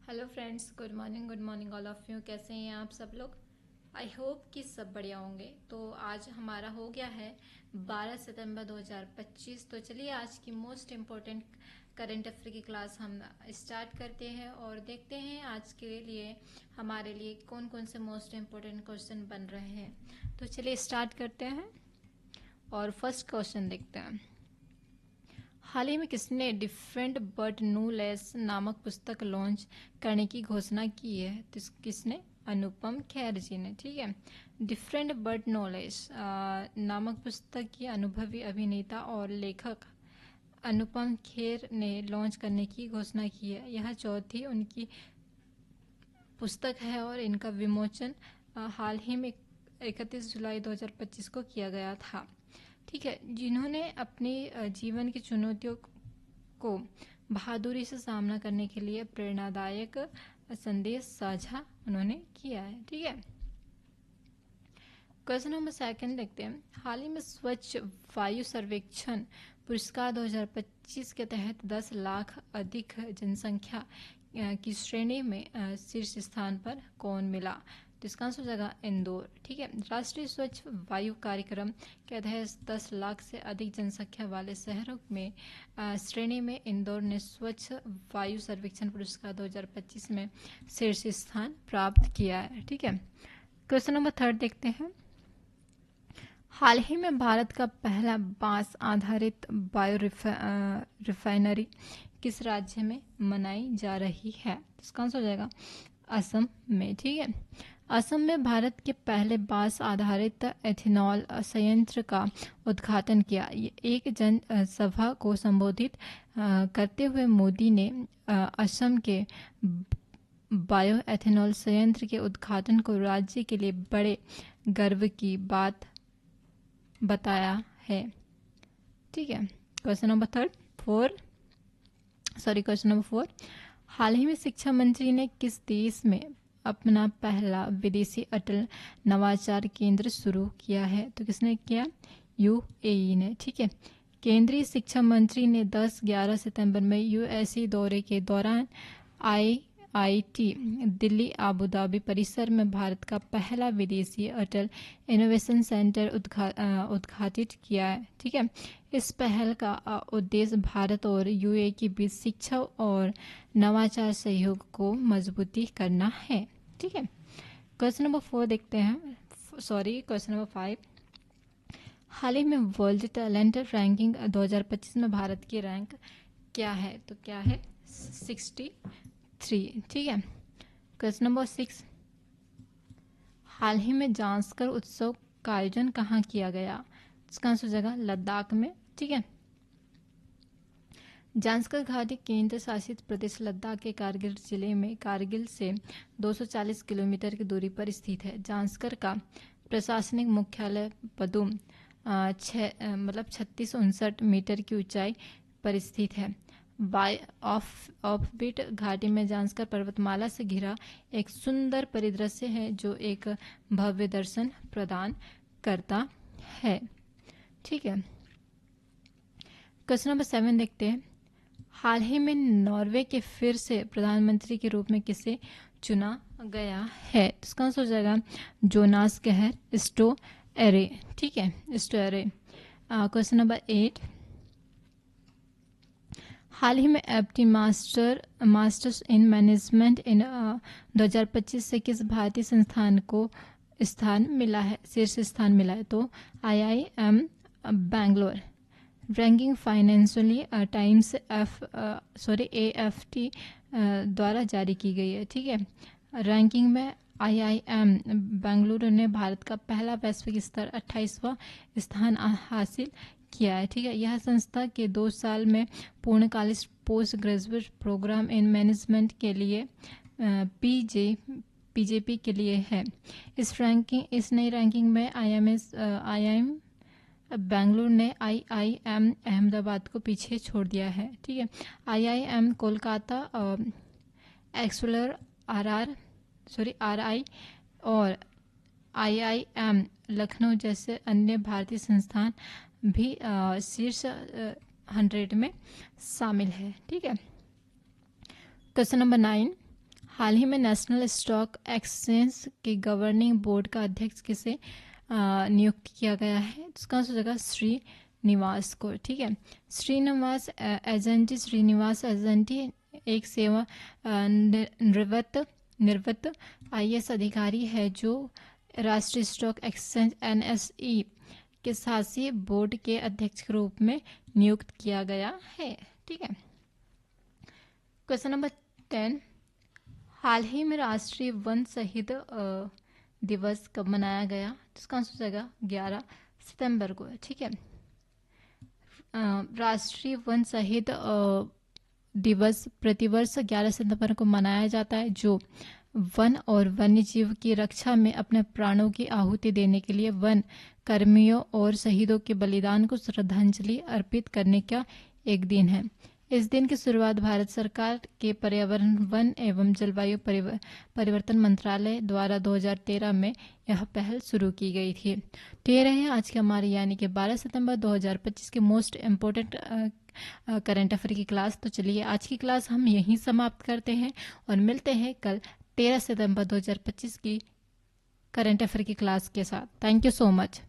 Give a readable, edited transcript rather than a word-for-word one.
Hello friends, good morning all of you. कैसे हैं आप सब लोग? आई होप कि सब बढ़िया होंगे। तो आज हमारा हो गया है 12 सितंबर 2025। तो चलिए आज की मोस्ट इम्पोर्टेंट करंट अफेयर की क्लास हम स्टार्ट करते हैं और देखते हैं आज के लिए हमारे लिए कौन कौन से मोस्ट इम्पोर्टेंट क्वेश्चन बन रहे हैं। तो चलिए स्टार्ट करते हैं और फर्स्ट क्वेश्चन देखते हैं। हाल ही में किसने डिफरेंट बट नो लेस नामक पुस्तक लॉन्च करने की घोषणा की है? तो किसने? अनुपम खेर जी ने। ठीक है, डिफरेंट बट नो लेस नामक पुस्तक की अनुभवी अभिनेता और लेखक अनुपम खेर ने लॉन्च करने की घोषणा की है। यह चौथी उनकी पुस्तक है और इनका विमोचन हाल ही में 31 जुलाई 2025 को किया गया था। ठीक है, जिन्होंने अपनी जीवन की चुनौतियों को बहादुरी से सामना करने के लिए प्रेरणादायक संदेश साझा उन्होंने किया है। ठीक है, क्वेश्चन नंबर सेकंड देखते हैं। हाल ही में स्वच्छ वायु सर्वेक्षण पुरस्कार 2025 के तहत 10 लाख अधिक जनसंख्या की श्रेणी में शीर्ष स्थान पर कौन मिला? तो इसका आंसर हो जाएगा इंदौर। ठीक है, राष्ट्रीय स्वच्छ वायु कार्यक्रम के तहत 10 लाख से अधिक जनसंख्या वाले शहरों में श्रेणी में इंदौर ने स्वच्छ वायु सर्वेक्षण पुरस्कार 2025 में शीर्ष स्थान प्राप्त किया है। ठीक है, क्वेश्चन नंबर थर्ड देखते हैं। हाल ही में भारत का पहला बांस आधारित बायो रिफाइनरी किस राज्य में बनाई जा रही है? इसका आंसर हो जाएगा असम में। ठीक है, असम में भारत के पहले बांस आधारित एथेनॉल संयंत्र का उद्घाटन किया। एक जनसभा को संबोधित करते हुए मोदी ने असम के बायो एथेनॉल संयंत्र के उद्घाटन को राज्य के लिए बड़े गर्व की बात बताया है। ठीक है, क्वेश्चन नंबर फोर। हाल ही में शिक्षा मंत्री ने किस देश में अपना पहला विदेशी अटल नवाचार केंद्र शुरू किया है? तो किसने किया? यूएई ने। ठीक है, केंद्रीय शिक्षा मंत्री ने 10-11 सितंबर में यूएसए दौरे के दौरान आईआईटी दिल्ली आबू धाबी परिसर में भारत का पहला विदेशी अटल इनोवेशन सेंटर उद्घाटित किया है। ठीक है, इस पहल का उद्देश्य भारत और यूएई के बीच शिक्षा और नवाचार सहयोग को मजबूती करना है। ठीक है, क्वेश्चन नंबर क्वेश्चन नंबर 5। हाल ही में वर्ल्ड टैलेंट रैंकिंग 2025 में भारत की रैंक क्या है? तो क्या है? 63। ठीक है, क्वेश्चन नंबर 6। हाल ही में जांस्कर उत्सव का आयोजन कहाँ किया गया? इसका आंसर हो जाएगा लद्दाख में। ठीक है, जांस्कर घाटी केंद्र शासित प्रदेश लद्दाख के कारगिल जिले में कारगिल से 240 किलोमीटर की दूरी पर स्थित है। जांस्कर का प्रशासनिक मुख्यालय पदुम 3659 मीटर की ऊंचाई पर स्थित है। ऑफबीट घाटी में जांस्कर पर्वतमाला से घिरा एक सुंदर परिदृश्य है जो एक भव्य दर्शन प्रदान करता है। ठीक है, क्वेश्चन नंबर 7 देखते हैं। हाल ही में नॉर्वे के फिर से प्रधानमंत्री के रूप में किसे चुना गया है? इसका आंसर हो जाएगा जोनास गहर स्टोएरे। ठीक है, स्टोएरे। Question number 8। हाल ही में एप्टी मास्टर्स इन मैनेजमेंट इन 2025 से किस भारतीय संस्थान को शीर्ष स्थान मिला है? तो IIM Bangalore. Ranking financially times AFT द्वारा जारी की गई है। ठीक है, रैंकिंग में IIM बेंगलुरु ने भारत का पहला वैश्विक स्तर 28वां स्थान हासिल किया है। ठीक है, यह संस्था के 2 साल में पूर्णकालिक post graduate programme in management के लिए PJP के लिए है। इस नई रैंकिंग में IIM बेंगलुरु ने IIM अहमदाबाद को पीछे छोड़ दिया है। ठीक है, IIM कोलकाता एक्सुलर RI और IIM लखनऊ जैसे अन्य भारतीय संस्थान भी शीर्ष 100 में शामिल है। ठीक है, क्वेश्चन नंबर 9। हाल ही में नेशनल स्टॉक एक्सचेंज के गवर्निंग बोर्ड का अध्यक्ष किसे नियुक्त किया गया है? इसका आंसर हो जाएगा श्रीनिवास को। ठीक है, श्रीनिवास एजेंटी एक सेवा निवृत्त IAS अधिकारी है जो राष्ट्रीय स्टॉक एक्सचेंज NSE के शासी बोर्ड के अध्यक्ष के रूप में नियुक्त किया गया है। ठीक है, क्वेश्चन नंबर 10, हाल ही में राष्ट्रीय वन शहीद दिवस कब मनाया गया? इसका आंसर हो जाएगा 11 सितंबर को। ठीक है, राष्ट्रीय वन शहीद दिवस प्रतिवर्ष 11 सितंबर को मनाया जाता है, जो वन और वन्य जीव की रक्षा में अपने प्राणों की आहुति देने के लिए वन कर्मियों और शहीदों के बलिदान को श्रद्धांजलि अर्पित करने का एक दिन है। इस दिन की शुरुआत भारत सरकार के पर्यावरण, वन एवं जलवायु परिवर्तन मंत्रालय द्वारा 2013 में यह पहल शुरू की गई थी। तो ये रहे आज के हमारे यानी कि 12 सितंबर 2025 के मोस्ट इम्पोर्टेंट करंट अफेयर की क्लास। तो चलिए आज की क्लास हम यहीं समाप्त करते हैं और मिलते हैं कल 13 सितंबर 2025 की करंट अफेयर की क्लास के साथ। Thank you so much.